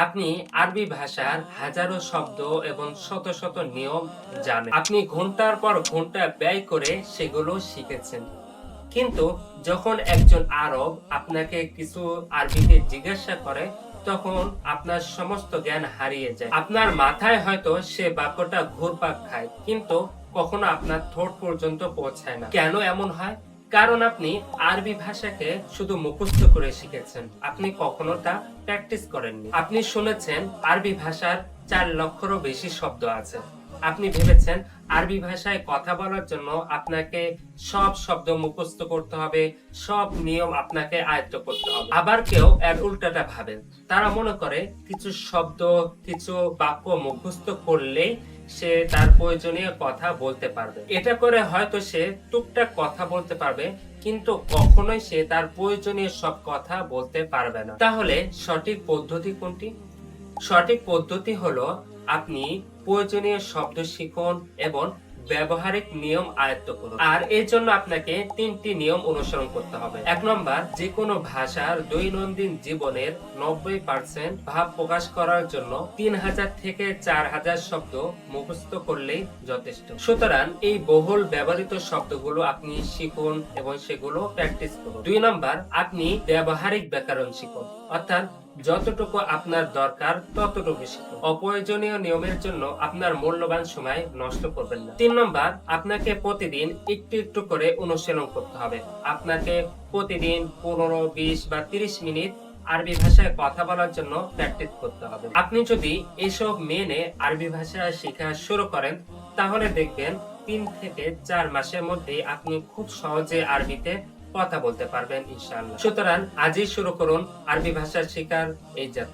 আপনি আরবি ভাষার হাজারো শব্দ এবং শত শত নিয়ম জানেন। আপনি ঘন্টার পর ঘন্টা ব্যয় করে সেগুলো শিখেছেন। কিন্তু যখন একজন আরব আপনাকে কিছু আরবিতে জিজ্ঞাসা করে, তখন আপনার সমস্ত জ্ঞান হারিয়ে যায়। আপনার মাথায় হয়তো সে বাক্যটা ঘুরপাক খায়, কিন্তু কখনো আপনার ঠোঁট পর্যন্ত পৌঁছায় না। কেন এমন হয়? কারণ আপনি আরবি ভাষাকে শুধু মুখস্থ করে শিখেছেন, আপনি কখনো তা প্র্যাকটিস করেননি। আপনি শুনেছেন আরবি ভাষার ৪ লক্ষেরও বেশি শব্দ আছে। আপনি ভেবেছেন আরবি ভাষায় কথা বলার জন্য আপনাকে সব শব্দ মুখস্থ করতে হবে, সব নিয়ম আপনাকে আয়ত্ত করতে হবে। আবার কেউ এর উল্টাটা ভাবেন। তারা মনে করে কিছু শব্দ, কিছু বাক্য মুখস্থ করলেই সে তার প্রয়োজনীয় কথা বলতে পারবে। এটা করে হয়তো সে টুকটাক কথা বলতে পারবে, কিন্তু কখনোই সে তার প্রয়োজনীয় সব কথা বলতে পারবে না। তাহলে সঠিক পদ্ধতি কোনটি? সঠিক পদ্ধতি হলো আপনি প্রয়োজনীয় শব্দ শিখুন এবং ব্যবহারিক নিয়ম আয়ত্ত করুন। আর এর জন্য আপনাকে ৩টি নিয়ম অনুসরণ করতে হবে। ১ নম্বর, যে কোনো ভাষার দৈনন্দিন জীবনের ৯০% ভাব প্রকাশ করার জন্য ৩০০০ থেকে ৪০০০ শব্দ মুখস্থ করলেই যথেষ্ট। সুতরাং এই বহুল ব্যবহৃত শব্দগুলো আপনি শিখুন এবং সেগুলো প্র্যাকটিস করুন। ২ নম্বর, আপনি ব্যবহারিক ব্যাকরণ শিখুন, অর্থাৎ যতটুকু আপনার দরকার ততটুকু শিখুন। অপ্রয়োজনীয় নিয়মের জন্য আপনার মূল্যবান সময় নষ্ট করবেন না। ৩ নম্বর, আপনাকে প্রতিদিন একটু একটু করে অনুশীলন করতে হবে। আপনাকে প্রতিদিন ১৫, ২০ বা ৩০ মিনিট আরবি ভাষায় কথা বলার জন্য প্র্যাকটিস করতে হবে। আপনি যদি এসব মেনে আরবি ভাষা শেখা শুরু করেন, তাহলে দেখবেন ৩ থেকে ৪ মাসের মধ্যে আপনি খুব সহজে আরবিতে কথা বলতে পারবেন ইনশাআল্লাহ। সুতরাং আজই শুরু করুন আরবি ভাষা শেখার এই যাত্রা।